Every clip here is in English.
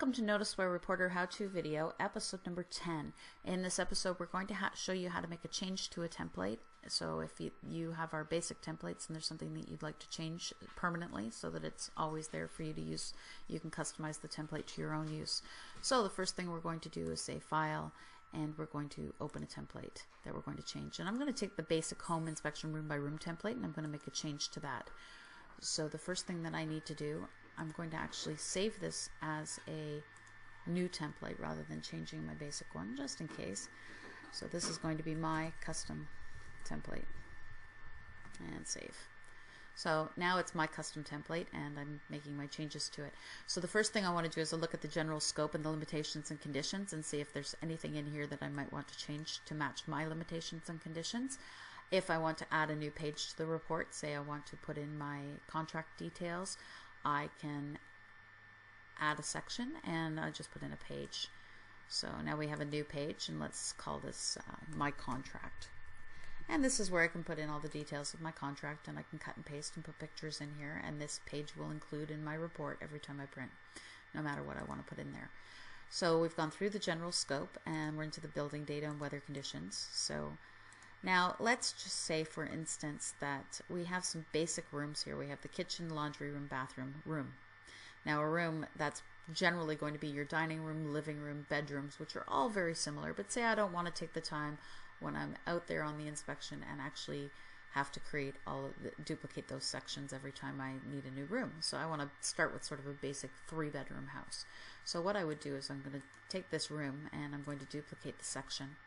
Welcome to NoticeWare Reporter how-to video, episode number 10. In this episode, we're going to show you how to make a change to a template. So if you have our basic templates and there's something that you'd like to change permanently so that it's always there for you to use, you can customize the template to your own use. So the first thing we're going to do is say File, and we're going to open a template that we're going to change. And I'm going to take the basic home inspection room by room template and I'm going to make a change to that. So the first thing that I need to do, I'm going to actually save this as a new template rather than changing my basic one, just in case. So this is going to be my custom template, and save. So now it's my custom template and I'm making my changes to it. So the first thing I want to do is look at the general scope and the limitations and conditions and see if there's anything in here that I might want to change to match my limitations and conditions. If I want to add a new page to the report, say I want to put in my contract details, I can add a section and I just put in a page. So now we have a new page, and let's call this my contract. And this is where I can put in all the details of my contract, and I can cut and paste and put pictures in here, and this page will include in my report every time I print, no matter what I want to put in there. So we've gone through the general scope and we're into the building data and weather conditions. So now let's just say, for instance, that we have some basic rooms here. We have the kitchen, laundry room, bathroom, room. Now a room that's generally going to be your dining room, living room, bedrooms, which are all very similar. But say I don't want to take the time when I'm out there on the inspection and actually have to create duplicate those sections every time I need a new room. So I want to start with sort of a basic 3-bedroom house. So what I would do is I'm going to take this room and I'm going to duplicate the section.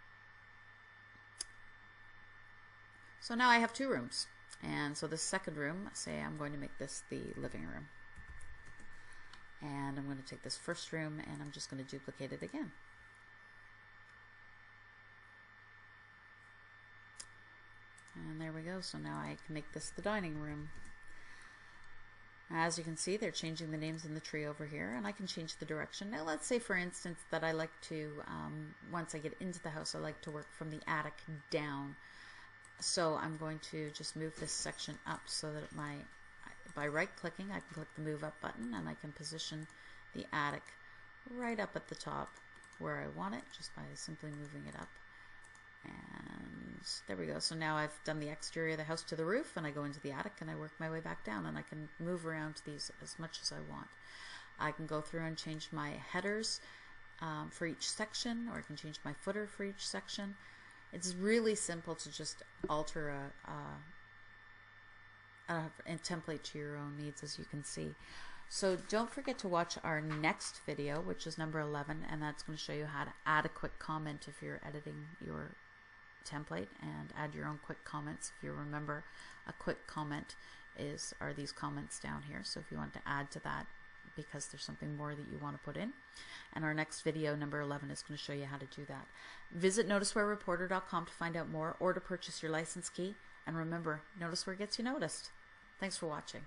So now I have 2 rooms, and so the second room, say I'm going to make this the living room, and I'm going to take this first room and I'm just going to duplicate it again. And there we go. So now I can make this the dining room. As you can see, they're changing the names in the tree over here, and I can change the direction. Now let's say, for instance, that I like to, once I get into the house, I like to work from the attic down. So I'm going to just move this section up so that by right-clicking, I can click the Move Up button, and I can position the attic right up at the top where I want it, just by simply moving it up. And there we go. So now I've done the exterior of the house to the roof, and I go into the attic and I work my way back down, and I can move around these as much as I want. I can go through and change my headers for each section, or I can change my footer for each section. It's really simple to just alter a template to your own needs, as you can see. So don't forget to watch our next video, which is number 11, and that's going to show you how to add a quick comment if you're editing your template, and add your own quick comments. If you remember, a quick comment are these comments down here. So if you want to add to that because there's something more that you want to put in. And our next video, number 11, is going to show you how to do that. Visit NoticeWareReporter.com to find out more, or to purchase your license key. And remember, NoticeWare gets you noticed. Thanks for watching.